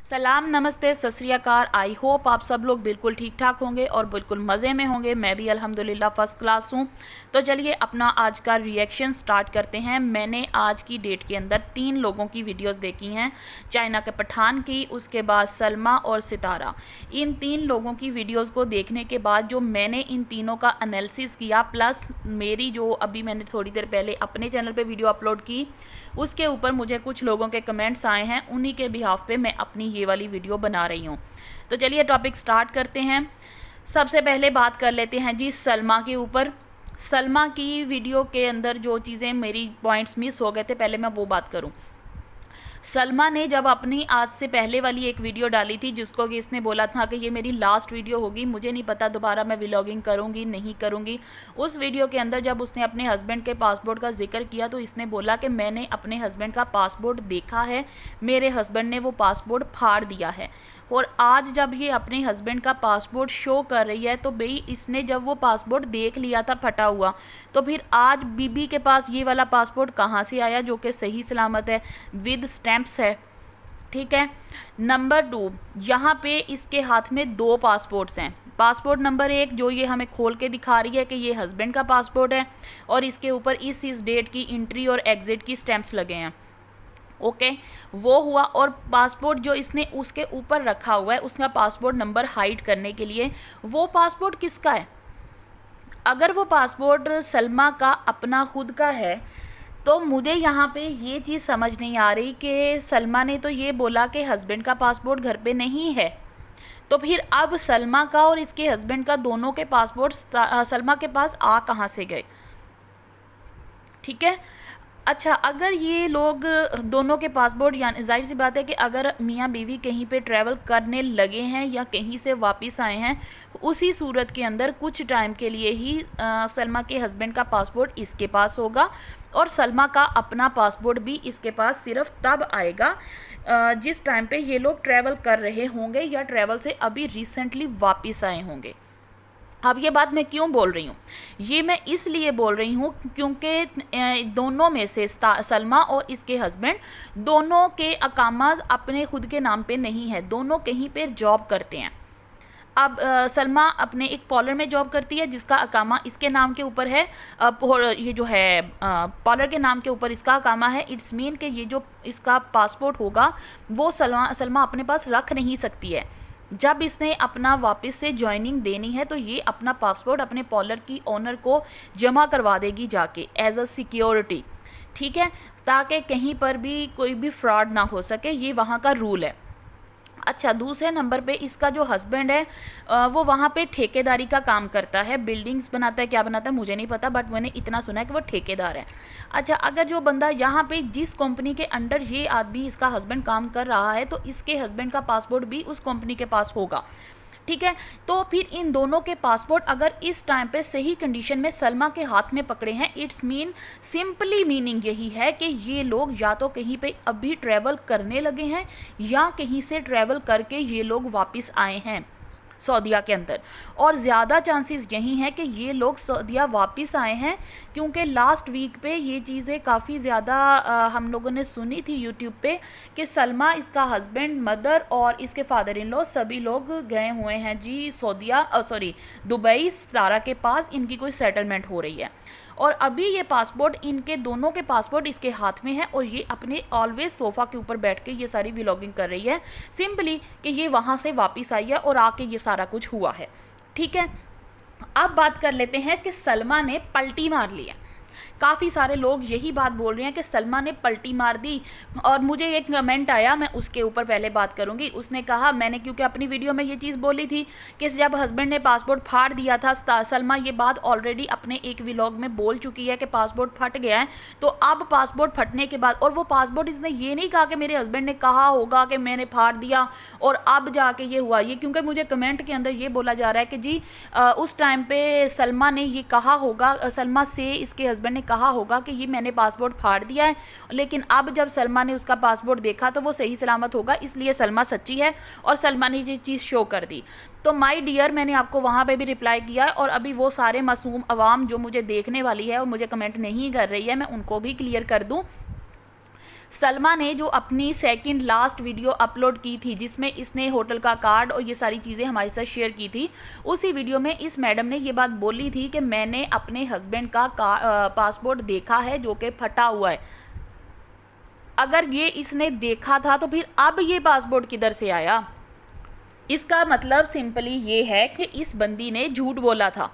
सलाम, नमस्ते, सत श्री अकाल। आई होप आप सब लोग बिल्कुल ठीक ठाक होंगे और बिल्कुल मज़े में होंगे। मैं भी अल्हम्दुलिल्लाह फ़र्स्ट क्लास हूँ। तो चलिए अपना आज का रिएक्शन स्टार्ट करते हैं। मैंने आज की डेट के अंदर 3 लोगों की वीडियोस देखी हैं, चाइना के पठान की, उसके बाद सलमा और सितारा। इन 3 लोगों की वीडियोज़ को देखने के बाद जो मैंने इन तीनों का एनालिसिस किया, प्लस मेरी जो अभी मैंने थोड़ी देर पहले अपने चैनल पर वीडियो अपलोड की, उसके ऊपर मुझे कुछ लोगों के कमेंट्स आए हैं, उन्हीं के बिहाफ पे मैं अपनी ये वाली वीडियो बना रही हूँ। तो चलिए टॉपिक स्टार्ट करते हैं। सबसे पहले बात कर लेते हैं जी सलमा के ऊपर। सलमा की वीडियो के अंदर जो चीज़ें मेरी पॉइंट्स मिस हो गए थे, पहले मैं वो बात करूँ। सलमा ने जब अपनी आज से पहले वाली एक वीडियो डाली थी, जिसको कि इसने बोला था कि ये मेरी लास्ट वीडियो होगी, मुझे नहीं पता दोबारा मैं व्लॉगिंग करूँगी नहीं करूँगी। उस वीडियो के अंदर जब उसने अपने हस्बैंड के पासपोर्ट का जिक्र किया तो इसने बोला कि मैंने अपने हस्बैंड का पासपोर्ट देखा है, मेरे हस्बैंड ने वो पासपोर्ट फाड़ दिया है। और आज जब ये अपने हस्बैंड का पासपोर्ट शो कर रही है तो भाई इसने जब वो पासपोर्ट देख लिया था फटा हुआ, तो फिर आज बीबी के पास ये वाला पासपोर्ट कहाँ से आया जो कि सही सलामत है, विद स्टैंप्स है। ठीक है। नंबर 2, यहाँ पे इसके हाथ में 2 पासपोर्ट्स हैं। पासपोर्ट नंबर 1 जो ये हमें खोल के दिखा रही है कि ये हस्बैंड का पासपोर्ट है और इसके ऊपर इस डेट की एंट्री और एग्ज़िट की स्टैंप्स लगे हैं। ओके, वो हुआ। और पासपोर्ट जो इसने उसके ऊपर रखा हुआ है, उसका पासपोर्ट नंबर हाइड करने के लिए, वो पासपोर्ट किसका है? अगर वो पासपोर्ट सलमा का अपना खुद का है तो मुझे यहाँ पे ये चीज़ समझ नहीं आ रही कि सलमा ने तो ये बोला कि हस्बैंड का पासपोर्ट घर पे नहीं है, तो फिर अब सलमा का और इसके हस्बैंड का दोनों के पासपोर्ट सलमा के पास आ कहाँ से गए? ठीक है। अच्छा, अगर ये लोग दोनों के पासपोर्ट, यानी जाहिर सी बात है कि अगर मियाँ बीवी कहीं पे ट्रैवल करने लगे हैं या कहीं से वापस आए हैं, उसी सूरत के अंदर कुछ टाइम के लिए ही सलमा के हस्बैंड का पासपोर्ट इसके पास होगा और सलमा का अपना पासपोर्ट भी इसके पास सिर्फ तब आएगा जिस टाइम पे ये लोग ट्रैवल कर रहे होंगे या ट्रैवल से अभी रिसेंटली वापस आए होंगे। अब ये बात मैं क्यों बोल रही हूँ? ये मैं इसलिए बोल रही हूँ क्योंकि दोनों में से सलमा और इसके हस्बैंड दोनों के अकामाज अपने खुद के नाम पे नहीं है, दोनों कहीं पे जॉब करते हैं। अब सलमा अपने एक पॉलर में जॉब करती है जिसका अकामा इसके नाम के ऊपर है। ये जो है पॉलर के नाम के ऊपर इसका अकामा है। इट्स मीन कि ये जो इसका पासपोर्ट होगा वो सलमा अपने पास रख नहीं सकती है। जब इसने अपना वापस से ज्वाइनिंग देनी है तो ये अपना पासपोर्ट अपने पॉलर की ओनर को जमा करवा देगी जाके एज अ सिक्योरिटी। ठीक है, ताकि कहीं पर भी कोई भी फ्रॉड ना हो सके, ये वहाँ का रूल है। अच्छा, दूसरे नंबर पे इसका जो हस्बैंड है वो वहाँ पे ठेकेदारी का काम करता है, बिल्डिंग्स बनाता है, क्या बनाता है मुझे नहीं पता, बट मैंने इतना सुना है कि वो ठेकेदार है। अच्छा, अगर जो बंदा यहाँ पे जिस कंपनी के अंडर ये आदमी इसका हस्बैंड काम कर रहा है तो इसके हस्बैंड का पासपोर्ट भी उस कंपनी के पास होगा। ठीक है, तो फिर इन दोनों के पासपोर्ट अगर इस टाइम पे सही कंडीशन में सलमा के हाथ में पकड़े हैं, इट्स मीन सिंपली मीनिंग यही है कि ये लोग या तो कहीं पे अभी ट्रैवल करने लगे हैं या कहीं से ट्रैवल करके ये लोग वापस आए हैं सऊदीया के अंदर। और ज़्यादा चांसेस यही हैं कि ये लोग सऊदीया वापस आए हैं क्योंकि लास्ट वीक पे ये चीज़ें काफ़ी ज़्यादा हम लोगों ने सुनी थी यूट्यूब पे कि सलमा, इसका हस्बैंड, मदर और इसके फादर इन लॉ सभी लोग गए हुए हैं जी सऊदीया, दुबई, सितारा के पास इनकी कोई सेटलमेंट हो रही है। और अभी ये पासपोर्ट, इनके दोनों के पासपोर्ट इसके हाथ में है और ये अपने ऑलवेज सोफ़ा के ऊपर बैठ के ये सारी व्लॉगिंग कर रही है, सिंपली कि ये वहाँ से वापस आई है और आके ये सारा कुछ हुआ है। ठीक है, अब बात कर लेते हैं कि सलमा ने पलटी मार लिया। काफ़ी सारे लोग यही बात बोल रहे हैं कि सलमा ने पलटी मार दी, और मुझे एक कमेंट आया, मैं उसके ऊपर पहले बात करूंगी। उसने कहा, मैंने क्योंकि अपनी वीडियो में ये चीज़ बोली थी कि जब हस्बैंड ने पासपोर्ट फाड़ दिया था, सलमा ये बात ऑलरेडी अपने एक व्लॉग में बोल चुकी है कि पासपोर्ट फट गया है। तो अब पासपोर्ट फटने के बाद, और वो पासपोर्ट इसने ये नहीं कहा कि मेरे हस्बैंड ने कहा होगा कि मैंने फाड़ दिया और अब जाके ये हुआ, ये क्योंकि मुझे कमेंट के अंदर ये बोला जा रहा है कि जी उस टाइम पे सलमा ने ये कहा होगा, सलमा से इसके हस्बैंड ने कहा होगा कि ये मैंने पासपोर्ट फाड़ दिया है, लेकिन अब जब सलमा ने उसका पासपोर्ट देखा तो वो सही सलामत होगा, इसलिए सलमा सच्ची है और सलमा ने ये चीज़ शो कर दी। तो माय डियर, मैंने आपको वहाँ पे भी रिप्लाई किया है और अभी वो सारे मासूम अवाम जो मुझे देखने वाली है और मुझे कमेंट नहीं कर रही है, मैं उनको भी क्लियर कर दूँ। सलमा ने जो अपनी सेकंड लास्ट वीडियो अपलोड की थी जिसमें इसने होटल का कार्ड और ये सारी चीज़ें हमारे साथ शेयर की थी, उसी वीडियो में इस मैडम ने ये बात बोली थी कि मैंने अपने हस्बैंड का पासपोर्ट देखा है जो कि फटा हुआ है। अगर ये इसने देखा था तो फिर अब ये पासपोर्ट किधर से आया? इसका मतलब सिंपली ये है कि इस बंदी ने झूठ बोला था,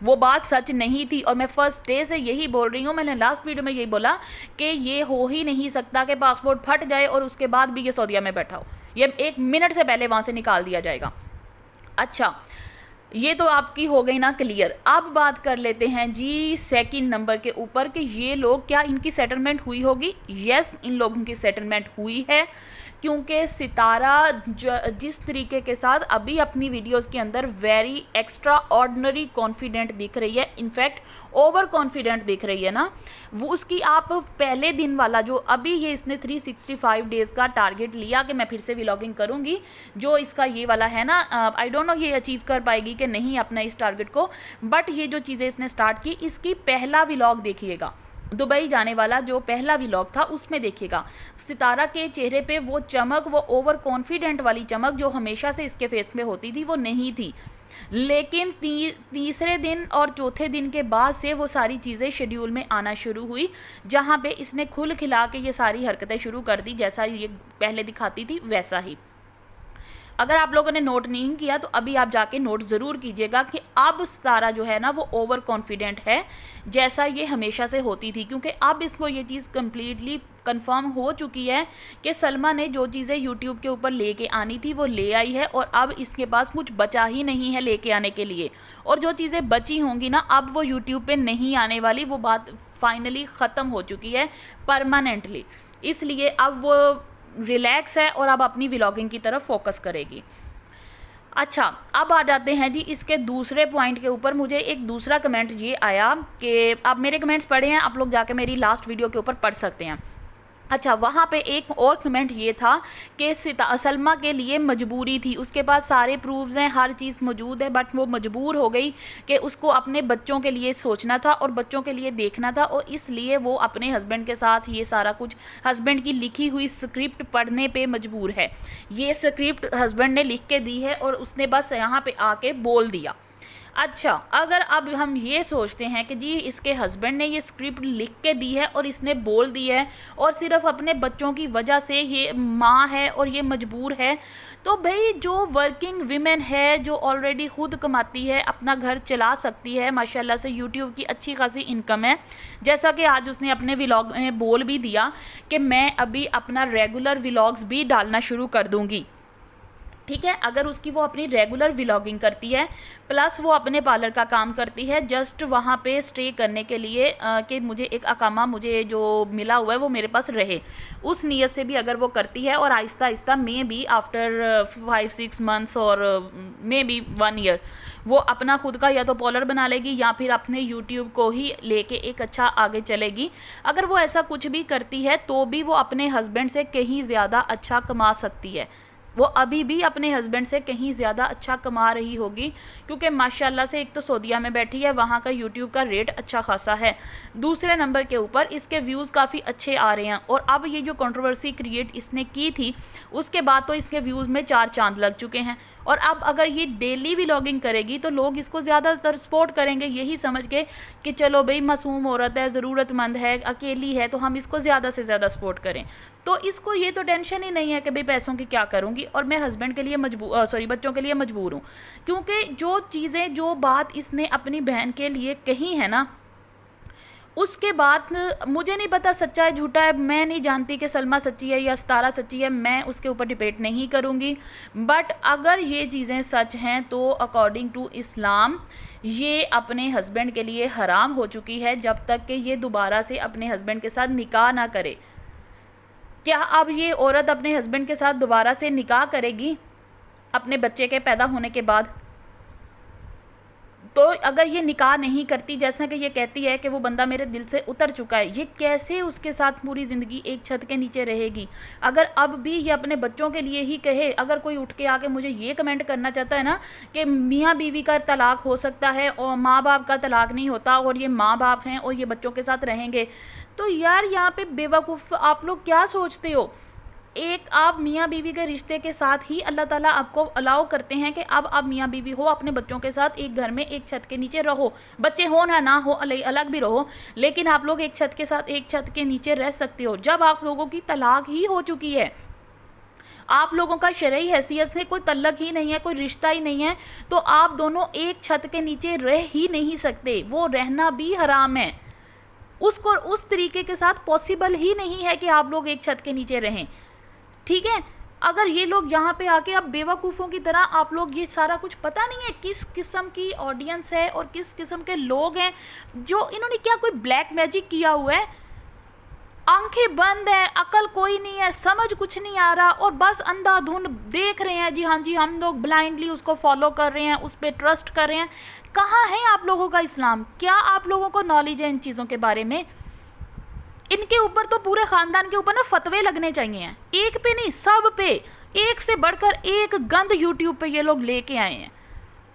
वो बात सच नहीं थी। और मैं फर्स्ट डे से यही बोल रही हूँ, मैंने लास्ट वीडियो में यही बोला कि ये हो ही नहीं सकता कि पासपोर्ट फट जाए और उसके बाद भी ये सऊदीया में बैठा हो, ये 1 मिनट से पहले वहाँ से निकाल दिया जाएगा। अच्छा, ये तो आपकी हो गई ना क्लियर। अब बात कर लेते हैं जी सेकंड नंबर के ऊपर कि ये लोग, क्या इनकी सेटलमेंट हुई होगी? यस, इन लोगों की सेटलमेंट हुई है, क्योंकि सितारा जिस तरीके के साथ अभी अपनी वीडियोस के अंदर वेरी एक्स्ट्रा ऑर्डिनरी कॉन्फिडेंट दिख रही है, इनफैक्ट ओवर कॉन्फिडेंट दिख रही है ना, वो उसकी आप पहले दिन वाला जो अभी ये इसने 365 डेज़ का टारगेट लिया कि मैं फिर से व्लॉगिंग करूँगी, जो इसका ये वाला है ना, आई डोंट नो ये अचीव कर पाएगी कि नहीं अपना इस टारगेट को, बट ये जो चीज़ें इसने स्टार्ट की, इसकी पहला व्लॉग देखिएगा, दुबई जाने वाला जो पहला व्लॉग था उसमें देखिएगा, सितारा के चेहरे पे वो चमक, वो ओवर कॉन्फिडेंट वाली चमक जो हमेशा से इसके फेस में होती थी वो नहीं थी। लेकिन तीसरे दिन और चौथे दिन के बाद से वो सारी चीज़ें शेड्यूल में आना शुरू हुई, जहाँ पे इसने खुल खिला के ये सारी हरकतें शुरू कर दी, जैसा ये पहले दिखाती थी वैसा ही। अगर आप लोगों ने नोट नहीं किया तो अभी आप जाके नोट ज़रूर कीजिएगा कि अब सितारा जो है ना वो ओवर कॉन्फिडेंट है, जैसा ये हमेशा से होती थी, क्योंकि अब इसको ये चीज़ कम्प्लीटली कंफर्म हो चुकी है कि सलमा ने जो चीज़ें यूट्यूब के ऊपर लेके आनी थी वो ले आई है, और अब इसके पास कुछ बचा ही नहीं है लेके आने के लिए, और जो चीज़ें बची होंगी ना अब वो यूट्यूब पे नहीं आने वाली, वो बात फाइनली ख़त्म हो चुकी है परमानेंटली। इसलिए अब वो रिलैक्स है और अब अपनी व्लॉगिंग की तरफ फोकस करेगी। अच्छा, अब आ जाते हैं जी इसके दूसरे पॉइंट के ऊपर। मुझे एक दूसरा कमेंट ये आया कि आप मेरे कमेंट्स पढ़े हैं, आप लोग जाके मेरी लास्ट वीडियो के ऊपर पढ़ सकते हैं। अच्छा, वहाँ पे एक और कमेंट ये था कि सलमा के लिए मजबूरी थी, उसके पास सारे प्रूफ्स हैं, हर चीज़ मौजूद है, बट वो मजबूर हो गई कि उसको अपने बच्चों के लिए सोचना था और बच्चों के लिए देखना था, और इसलिए वो अपने हस्बैंड के साथ ये सारा कुछ हस्बैंड की लिखी हुई स्क्रिप्ट पढ़ने पे मजबूर है। ये स्क्रिप्ट हस्बैंड ने लिख के दी है और उसने बस यहाँ पे आके बोल दिया। अच्छा, अगर अब हम ये सोचते हैं कि जी इसके हस्बैंड ने ये स्क्रिप्ट लिख के दी है और इसने बोल दी है और सिर्फ अपने बच्चों की वजह से ये माँ है और ये मजबूर है, तो भाई जो वर्किंग विमेन है, जो ऑलरेडी खुद कमाती है, अपना घर चला सकती है, माशाल्लाह से यूट्यूब की अच्छी खासी इनकम है, जैसा कि आज उसने अपने व्लॉग में बोल भी दिया कि मैं अभी अपना रेगुलर व्लॉग्स भी डालना शुरू कर दूँगी। ठीक है, अगर उसकी वो अपनी रेगुलर व्लॉगिंग करती है प्लस वो अपने पार्लर का काम करती है जस्ट वहाँ पे स्टे करने के लिए कि मुझे एक अकामा मुझे जो मिला हुआ है वो मेरे पास रहे, उस नीयत से भी अगर वो करती है, और Aahista Aahista may be after 5-6 months और मे बी 1 ईयर वो अपना खुद का या तो पार्लर बना लेगी या फिर अपने यूट्यूब को ही लेके एक अच्छा आगे चलेगी। अगर वो ऐसा कुछ भी करती है तो भी वो अपने हस्बैंड से कहीं ज़्यादा अच्छा कमा सकती है, वो अभी भी अपने हस्बैंड से कहीं ज़्यादा अच्छा कमा रही होगी, क्योंकि माशाल्लाह से एक तो सऊदीया में बैठी है, वहाँ का यूट्यूब का रेट अच्छा खासा है, दूसरे नंबर के ऊपर इसके व्यूज़ काफ़ी अच्छे आ रहे हैं, और अब ये जो कंट्रोवर्सी क्रिएट इसने की थी उसके बाद तो इसके व्यूज़ में 4 चांद लग चुके हैं, और अब अगर ये डेली व्लॉगिंग करेगी तो लोग इसको ज़्यादातर सपोर्ट करेंगे, यही समझ के कि चलो भाई मासूम औरत है, ज़रूरतमंद है, अकेली है, तो हम इसको ज़्यादा से ज़्यादा सपोर्ट करें। तो इसको ये तो टेंशन ही नहीं है कि भाई पैसों की क्या करूँगी और मैं हस्बैंड के लिए बच्चों के लिए मजबूर हूँ, क्योंकि जो चीज़ें जो बात इसने अपनी बहन के लिए कही है ना, उसके बाद मुझे नहीं पता सच्चा है झूठा है, मैं नहीं जानती कि सलमा सच्ची है या सितारा सच्ची है, मैं उसके ऊपर डिबेट नहीं करूँगी, बट अगर ये चीज़ें सच हैं तो अकॉर्डिंग टू इस्लाम ये अपने हस्बैंड के लिए हराम हो चुकी है जब तक कि ये दोबारा से अपने हस्बैंड के साथ निकाह ना करे। क्या अब ये औरत अपने हस्बैंड के साथ दोबारा से निकाह करेगी अपने बच्चे के पैदा होने के बाद? तो अगर ये निकाह नहीं करती, जैसा कि ये कहती है कि वो बंदा मेरे दिल से उतर चुका है, ये कैसे उसके साथ पूरी ज़िंदगी एक छत के नीचे रहेगी? अगर अब भी ये अपने बच्चों के लिए ही कहे, अगर कोई उठ के आके मुझे ये कमेंट करना चाहता है ना कि मियाँ बीवी का तलाक हो सकता है और माँ बाप का तलाक नहीं होता, और ये माँ बाप हैं और ये बच्चों के साथ रहेंगे, तो यार यहाँ पे बेवकूफ़ आप लोग क्या सोचते हो, एक आप मियाँ बीवी के रिश्ते के साथ ही अल्लाह ताला आपको अलाउ करते हैं कि अब आप मियाँ बीवी हो, अपने बच्चों के साथ एक घर में एक छत के नीचे रहो, बच्चे हो ना हो अलग भी रहो, लेकिन आप लोग एक छत के साथ एक छत के नीचे रह सकते हो। जब आप लोगों की तलाक ही हो चुकी है, आप लोगों का शरई हैसियत से कोई तल्लक ही नहीं है, कोई रिश्ता ही नहीं है, तो आप दोनों एक छत के नीचे रह ही नहीं सकते, वो रहना भी हराम है। उसको उस तरीके के साथ पॉसिबल ही नहीं है कि आप लोग एक छत के नीचे रहें, ठीक है। अगर ये लोग यहाँ पे आके अब बेवकूफ़ों की तरह, आप लोग ये सारा कुछ पता नहीं है किस किस्म की ऑडियंस है और किस किस्म के लोग हैं, जो इन्होंने क्या कोई ब्लैक मैजिक किया हुआ है, आंखें बंद है, अकल कोई नहीं है, समझ कुछ नहीं आ रहा और बस अंधाधुंध देख रहे हैं जी, हाँ जी हम लोग ब्लाइंडली उसको फॉलो कर रहे हैं, उस पर ट्रस्ट कर रहे हैं। कहाँ है आप लोगों का इस्लाम? क्या आप लोगों को नॉलेज है इन चीज़ों के बारे में? इनके ऊपर तो पूरे ख़ानदान के ऊपर ना फतवे लगने चाहिए हैं, एक पे नहीं सब पे, एक से बढ़कर एक गंद यूट्यूब पे ये लोग लेके आए हैं।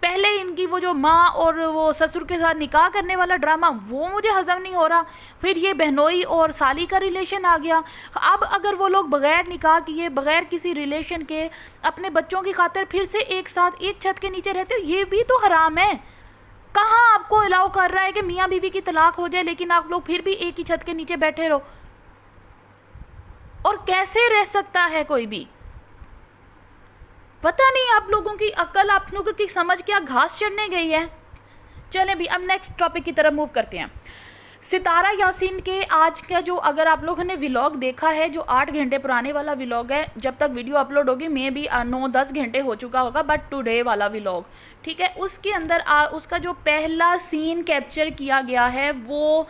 पहले इनकी वो जो माँ और वो ससुर के साथ निकाह करने वाला ड्रामा, वो मुझे हज़म नहीं हो रहा, फिर ये बहनोई और साली का रिलेशन आ गया। अब अगर वो लोग बग़ैर निकाह किए, बग़ैर किसी रिलेशन के अपने बच्चों की खातिर फिर से एक साथ एक छत के नीचे रहते हो, ये भी तो हराम है। कहाँ आपको अलाउ कर रहा है कि मियाँ बीवी की तलाक हो जाए लेकिन आप लोग फिर भी एक ही छत के नीचे बैठे रहो? और कैसे रह सकता है कोई भी? पता नहीं आप लोगों की अक्ल, आप लोगों की समझ क्या घास चढ़ने गई है। चलें भी, अब नेक्स्ट टॉपिक की तरफ मूव करते हैं। सितारा यासीन के आज का जो, अगर आप लोगों ने व्लॉग देखा है, जो 8 घंटे पुराने वाला व्लॉग है, जब तक वीडियो अपलोड होगी मे भी 9-10 घंटे हो चुका होगा, बट टुडे वाला व्लॉग, ठीक है, उसके अंदर उसका जो पहला सीन कैप्चर किया गया है वो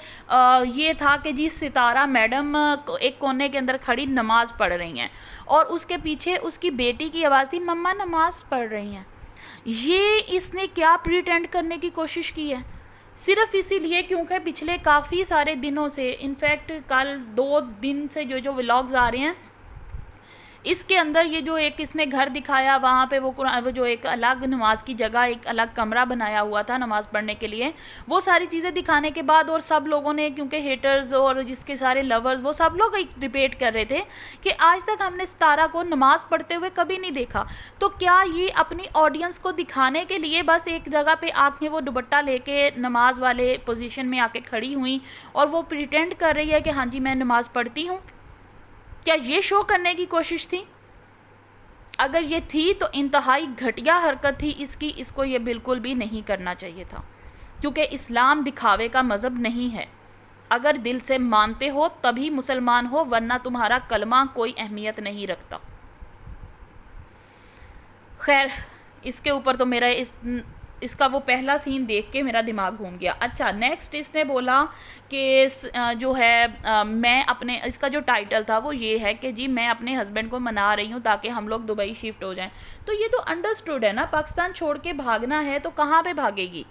ये था कि जी सितारा मैडम एक कोने के अंदर खड़ी नमाज़ पढ़ रही हैं और उसके पीछे उसकी बेटी की आवाज़ थी, मम्मा नमाज़ पढ़ रही हैं। ये इसने क्या प्रिटेंड करने की कोशिश की है? सिर्फ इसीलिए क्योंकि पिछले काफ़ी सारे दिनों से, इनफैक्ट कल 2 दिन से जो व्लॉग्स आ रहे हैं, इसके अंदर ये जो एक इसने घर दिखाया, वहाँ पे वो जो एक अलग नमाज की जगह, एक अलग कमरा बनाया हुआ था नमाज़ पढ़ने के लिए, वो सारी चीज़ें दिखाने के बाद, और सब लोगों ने, क्योंकि हेटर्स और जिसके सारे लवर्स, वो सब लोग एक डिबेट कर रहे थे कि आज तक हमने सितारा को नमाज़ पढ़ते हुए कभी नहीं देखा, तो क्या ये अपनी ऑडियंस को दिखाने के लिए बस एक जगह पे आके वो दुपट्टा लेके नमाज वाले पोजीशन में आके खड़ी हुई और वो प्रिटेंड कर रही है कि हाँ जी मैं नमाज़ पढ़ती हूँ? क्या ये शो करने की कोशिश थी? अगर ये थी तो इंतहाई घटिया हरकत थी इसकी, इसको ये बिल्कुल भी नहीं करना चाहिए था, क्योंकि इस्लाम दिखावे का मज़हब नहीं है। अगर दिल से मानते हो तभी मुसलमान हो, वरना तुम्हारा कलमा कोई अहमियत नहीं रखता। खैर, इसके ऊपर तो मेरा इसका वो पहला सीन देख के मेरा दिमाग घूम गया। अच्छा, नेक्स्ट इसने बोला कि जो है मैं अपने, इसका जो टाइटल था वो ये है कि जी मैं अपने हस्बैंड को मना रही हूँ ताकि हम लोग दुबई शिफ्ट हो जाएं। तो ये तो अंडरस्टूड है ना, पाकिस्तान छोड़ के भागना है तो कहाँ पे भागेगी?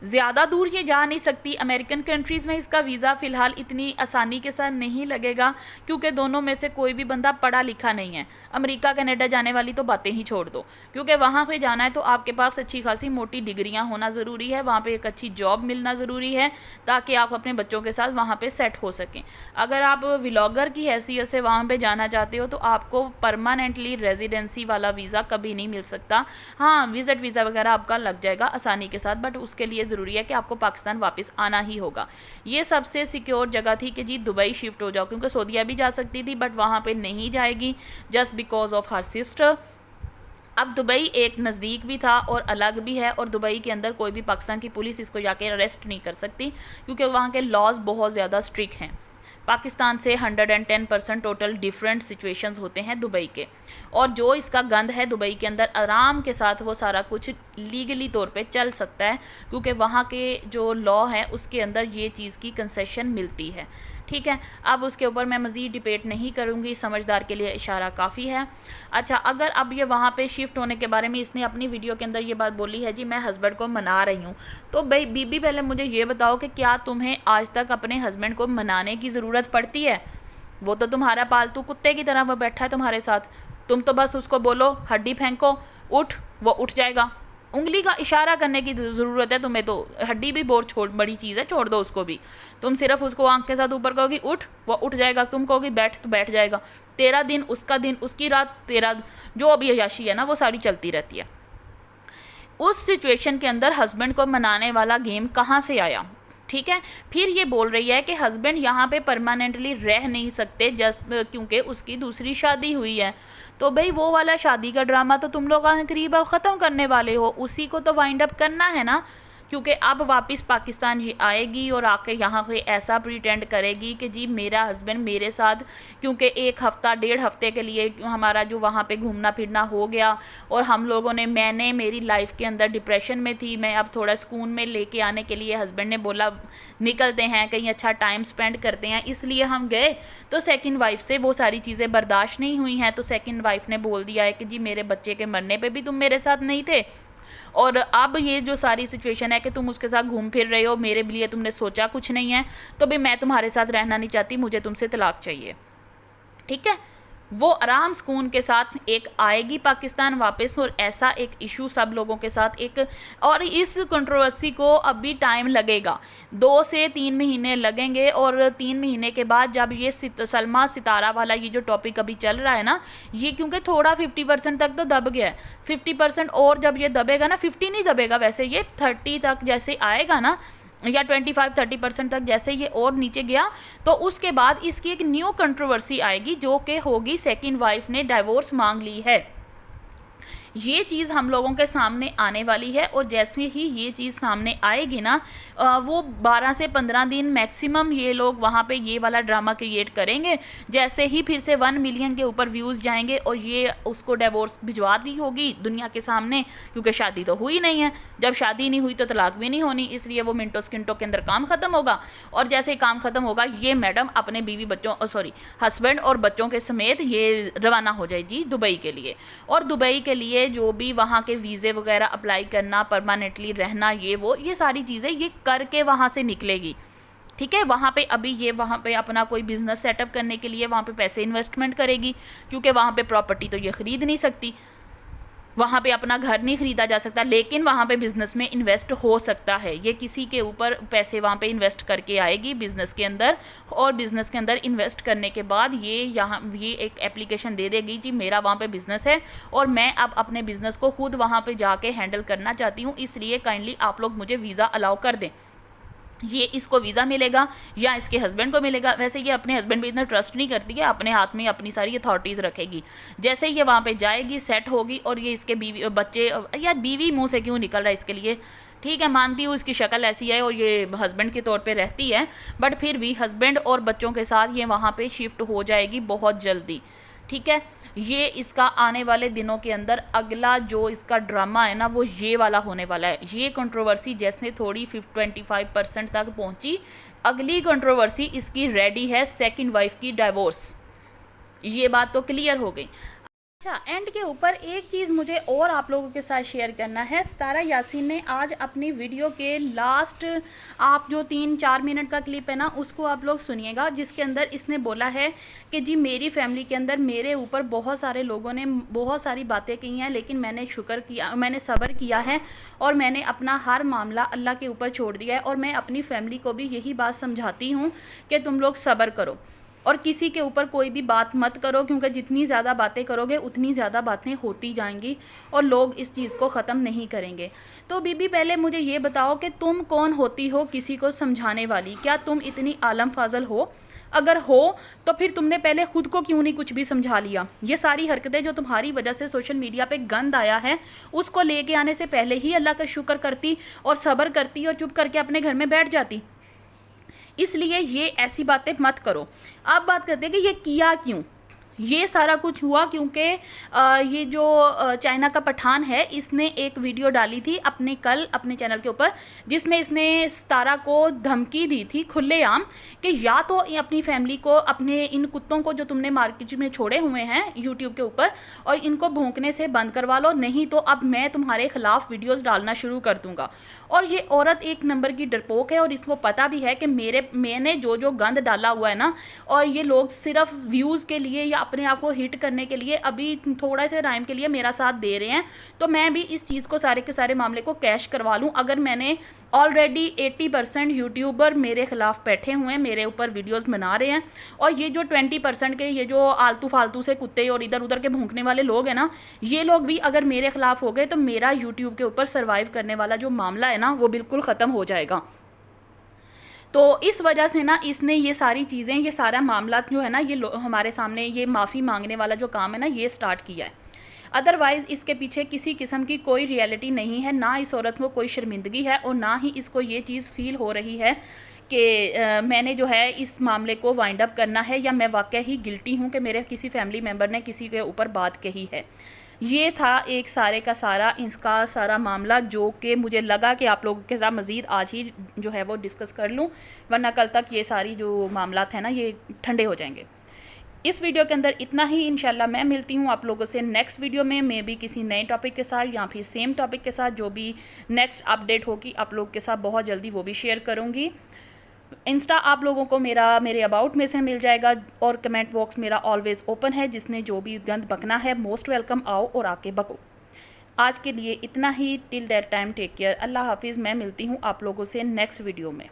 ज़्यादा दूर ये जा नहीं सकती। अमेरिकन कंट्रीज़ में इसका वीज़ा फ़िलहाल इतनी आसानी के साथ नहीं लगेगा, क्योंकि दोनों में से कोई भी बंदा पढ़ा लिखा नहीं है। अमेरिका कनाडा जाने वाली तो बातें ही छोड़ दो, क्योंकि वहाँ पे जाना है तो आपके पास अच्छी खासी मोटी डिग्रियाँ होना ज़रूरी है, वहाँ पे एक अच्छी जॉब मिलना ज़रूरी है ताकि आप अपने बच्चों के साथ वहाँ पर सेट हो सकें। अगर आप व्लॉगर की हैसियत से वहाँ पर जाना चाहते हो तो आपको परमानेंटली रेजिडेंसी वाला वीज़ा कभी नहीं मिल सकता। हाँ, विज़िट वीज़ा वगैरह आपका लग जाएगा आसानी के साथ, बट उसके लिए ज़रूरी है कि आपको पाकिस्तान वापस आना ही होगा। ये सबसे सिक्योर जगह थी कि जी दुबई शिफ्ट हो जाओ, क्योंकि सऊदीया भी जा सकती थी बट वहाँ पे नहीं जाएगी just because of her sister. अब दुबई एक नज़दीक भी था और अलग भी है, और दुबई के अंदर कोई भी पाकिस्तान की पुलिस इसको जाके अरेस्ट नहीं कर सकती, क्योंकि वहाँ के लॉज बहुत ज़्यादा स्ट्रिक्ट हैं। पाकिस्तान से 110% टोटल डिफरेंट सिचुएशंस होते हैं दुबई के, और जो इसका गंद है दुबई के अंदर आराम के साथ वो सारा कुछ लीगली तौर पे चल सकता है, क्योंकि वहाँ के जो लॉ है उसके अंदर ये चीज़ की कंसेशन मिलती है। ठीक है, अब उसके ऊपर मैं मज़ीद डिबेट नहीं करूँगी, समझदार के लिए इशारा काफ़ी है। अच्छा, अगर अब ये वहाँ पे शिफ्ट होने के बारे में इसने अपनी वीडियो के अंदर ये बात बोली है जी मैं हस्बैंड को मना रही हूँ, तो भाई बीबी पहले मुझे ये बताओ कि क्या तुम्हें आज तक अपने हस्बैंड को मनाने की ज़रूरत पड़ती है? वो तो तुम्हारा पालतू कुत्ते की तरह वो बैठा है तुम्हारे साथ, तुम तो बस उसको बोलो हड्डी फेंको उठ, वो उठ जाएगा। उंगली का इशारा करने की ज़रूरत है तुम्हें, तो हड्डी भी बहुत बड़ी चीज़ है, छोड़ दो उसको भी। तुम सिर्फ उसको आंख के साथ ऊपर कहोगी उठ, वो उठ जाएगा, तुम कहोगी बैठ तो बैठ जाएगा। तेरा दिन उसका दिन, उसकी रात तेरा, जो भी अय्याशी है ना वो सारी चलती रहती है। उस सिचुएशन के अंदर हस्बैंड को मनाने वाला गेम कहाँ से आया? ठीक है, फिर ये बोल रही है कि हस्बैंड यहाँ पे परमानेंटली रह नहीं सकते जस्ट क्योंकि उसकी दूसरी शादी हुई है। तो भाई वो वाला शादी का ड्रामा तो तुम लोग करीब अब ख़त्म करने वाले हो, उसी को तो वाइंड अप करना है ना, क्योंकि अब वापस पाकिस्तान ये आएगी और आके यहाँ पे ऐसा प्रिटेंड करेगी कि जी मेरा हस्बैंड मेरे साथ, क्योंकि एक हफ़्ता 1.5 हफ्ते के लिए हमारा जो वहाँ पे घूमना फिरना हो गया और हम लोगों ने, मैंने मेरी लाइफ के अंदर डिप्रेशन में थी, मैं अब थोड़ा सुकून में लेके आने के लिए हस्बैंड ने बोला निकलते हैं कहीं अच्छा टाइम स्पेंड करते हैं, इसलिए हम गए। तो सेकंड वाइफ से वो सारी चीज़ें बर्दाश्त नहीं हुई हैं, तो सेकंड वाइफ ने बोल दिया है कि जी मेरे बच्चे के मरने पे भी तुम मेरे साथ नहीं थे, और अब ये जो सारी सिचुएशन है कि तुम उसके साथ घूम फिर रहे हो, मेरे लिए तुमने सोचा कुछ नहीं है, तो भाई मैं तुम्हारे साथ रहना नहीं चाहती, मुझे तुमसे तलाक चाहिए। ठीक है, वो आराम सुकून के साथ एक आएगी पाकिस्तान वापस, और ऐसा एक इशू सब लोगों के साथ एक, और इस कंट्रोवर्सी को अभी टाइम लगेगा, 2 से 3 महीने लगेंगे, और 3 महीने के बाद जब ये सलमा सितारा वाला ये जो टॉपिक अभी चल रहा है ना, ये क्योंकि थोड़ा 50% तक तो दब गया है, 50% और जब ये दबेगा ना, 50 नहीं दबेगा वैसे, ये 30 तक जैसे आएगा ना, या 25-30% तक जैसे ये और नीचे गया, तो उसके बाद इसकी एक न्यू कंट्रोवर्सी आएगी जो कि होगी सेकंड वाइफ ने डिवोर्स मांग ली है। ये चीज़ हम लोगों के सामने आने वाली है, और जैसे ही ये चीज़ सामने आएगी ना, वो 12 से 15 दिन मैक्सिमम ये लोग वहाँ पे ये वाला ड्रामा क्रिएट करेंगे। जैसे ही फिर से 1 मिलियन के ऊपर व्यूज़ जाएंगे और ये उसको डिवोर्स भिजवा दी होगी दुनिया के सामने, क्योंकि शादी तो हुई नहीं है, जब शादी नहीं हुई तो तलाक भी नहीं होनी, इसलिए वो मिनटों स्किंटों के अंदर काम ख़त्म होगा। और जैसे ही काम ख़त्म होगा, ये मैडम अपने बीवी बच्चों सॉरी हस्बैंड और बच्चों के समेत ये रवाना हो जाएगी दुबई के लिए, और दुबई के लिए जो भी वहाँ के वीज़े वगैरह अप्लाई करना, परमानेंटली रहना, ये सारी चीज़ें ये करके वहाँ से निकलेगी। ठीक है, वहाँ पे अभी ये वहाँ पे अपना कोई बिज़नेस सेटअप करने के लिए वहाँ पे पैसे इन्वेस्टमेंट करेगी, क्योंकि वहाँ पे प्रॉपर्टी तो ये ख़रीद नहीं सकती, वहाँ पे अपना घर नहीं ख़रीदा जा सकता, लेकिन वहाँ पे बिज़नेस में इन्वेस्ट हो सकता है। ये किसी के ऊपर पैसे वहाँ पे इन्वेस्ट करके आएगी बिज़नेस के अंदर, और बिज़नेस के अंदर इन्वेस्ट करने के बाद ये एक एप्लीकेशन दे देगी जी मेरा वहाँ पे बिज़नेस है और मैं अब अपने बिज़नेस को खुद वहाँ पे जाके हैंडल करना चाहती हूँ, इसलिए काइंडली आप लोग मुझे वीज़ा अलाउ कर दें। ये इसको वीज़ा मिलेगा या इसके हस्बैंड को मिलेगा। वैसे ये अपने हस्बैंड पे इतना ट्रस्ट नहीं करती है, अपने हाथ में अपनी सारी अथॉरिटीज़ रखेगी। जैसे ये वहाँ पे जाएगी, सेट होगी, और ये इसके बीवी बच्चे, यार बीवी मुंह से क्यों निकल रहा है इसके लिए, ठीक है मानती हूँ इसकी शक्ल ऐसी है और ये हस्बैंड के तौर पे रहती है, बट फिर भी हस्बैंड और बच्चों के साथ ये वहाँ पे शिफ्ट हो जाएगी बहुत जल्दी। ठीक है, ये इसका आने वाले दिनों के अंदर अगला जो इसका ड्रामा है ना, वो ये वाला होने वाला है। ये कंट्रोवर्सी जैसे थोड़ी 25% तक पहुंची, अगली कंट्रोवर्सी इसकी रेडी है, सेकंड वाइफ की डिवोर्स। ये बात तो क्लियर हो गई। अच्छा, एंड के ऊपर एक चीज़ मुझे और आप लोगों के साथ शेयर करना है। सितारा यासीन ने आज अपनी वीडियो के लास्ट, आप जो 3-4 मिनट का क्लिप है ना, उसको आप लोग सुनिएगा, जिसके अंदर इसने बोला है कि जी मेरी फैमिली के अंदर मेरे ऊपर बहुत सारे लोगों ने बहुत सारी बातें की हैं, लेकिन मैंने शुक्र किया, मैंने सब्र किया है और मैंने अपना हर मामला अल्लाह के ऊपर छोड़ दिया है। और मैं अपनी फैमिली को भी यही बात समझाती हूँ कि तुम लोग सब्र करो और किसी के ऊपर कोई भी बात मत करो, क्योंकि जितनी ज़्यादा बातें करोगे उतनी ज़्यादा बातें होती जाएंगी और लोग इस चीज़ को ख़त्म नहीं करेंगे। तो बीबी पहले मुझे ये बताओ कि तुम कौन होती हो किसी को समझाने वाली? क्या तुम इतनी आलम फाजल हो? अगर हो तो फिर तुमने पहले खुद को क्यों नहीं कुछ भी समझा लिया? ये सारी हरकतें जो तुम्हारी वजह से सोशल मीडिया पे गंद आया है, उसको लेके आने से पहले ही अल्लाह का शुक्र करती और सब्र करती और चुप करके अपने घर में बैठ जाती। इसलिए ये ऐसी बातें मत करो। अब बात करते हैं कि ये किया क्यों। ये सारा कुछ हुआ क्योंकि ये जो चाइना का पठान है, इसने एक वीडियो डाली थी कल अपने चैनल के ऊपर, जिसमें इसने सितारा को धमकी दी थी खुलेआम कि या तो अपनी फैमिली को, अपने इन कुत्तों को जो तुमने मार्केट में छोड़े हुए हैं यूट्यूब के ऊपर, और इनको भौंकने से बंद करवा लो, नहीं तो अब मैं तुम्हारे खिलाफ वीडियोज़ डालना शुरू कर दूँगा। और ये औरत एक नंबर की डरपोक है और इसको पता भी है कि मैंने जो गंद डाला हुआ है ना, और ये लोग सिर्फ व्यूज़ के लिए या अपने आप को हिट करने के लिए अभी थोड़ा से टाइम के लिए मेरा साथ दे रहे हैं, तो मैं भी इस चीज़ को सारे के सारे मामले को कैश करवा लूँ। अगर मैंने ऑलरेडी 80% यूट्यूबर मेरे ख़िलाफ़ बैठे हुए हैं, मेरे ऊपर वीडियोस बना रहे हैं, और ये जो 20% के ये जो आलतू फालतू से कुत्ते और इधर उधर के भौंकने वाले लोग हैं ना, ये लोग भी अगर मेरे ख़िलाफ़ हो गए तो मेरा यूट्यूब के ऊपर सर्वाइव करने वाला जो मामला है ना वो बिल्कुल ख़त्म हो जाएगा। तो इस वजह से ना इसने ये सारी चीज़ें, ये सारा मामला जो है ना, ये हमारे सामने ये माफ़ी मांगने वाला जो काम है ना ये स्टार्ट किया है। अदरवाइज़ इसके पीछे किसी किस्म की कोई रियलिटी नहीं है, ना इस औरत को कोई शर्मिंदगी है और ना ही इसको ये चीज़ फील हो रही है कि मैंने जो है इस मामले को वाइंड अप करना है या मैं वाकई ही गिल्टी हूँ कि मेरे किसी फैमिली मेम्बर ने किसी के ऊपर बात कही है। ये था एक सारे का सारा इसका सारा मामला, जो कि मुझे लगा कि आप लोगों के साथ मज़ीद आज ही जो है वो डिस्कस कर लूँ, वरना कल तक ये सारी जो मामला है ना ये ठंडे हो जाएंगे। इस वीडियो के अंदर इतना ही। इंशाल्लाह मैं मिलती हूँ आप लोगों से नेक्स्ट वीडियो में, मे भी किसी नए टॉपिक के साथ या फिर सेम टॉपिक के साथ। जो भी नेक्स्ट अपडेट होगी आप लोगों के साथ बहुत जल्दी वो भी शेयर करूँगी। इंस्टा आप लोगों को मेरे अबाउट में से मिल जाएगा, और कमेंट बॉक्स मेरा ऑलवेज़ ओपन है। जिसने जो भी गंद बकना है मोस्ट वेलकम, आओ और आके बको। आज के लिए इतना ही। Till that time take care, Allah हाफिज़। मैं मिलती हूँ आप लोगों से नेक्स्ट वीडियो में।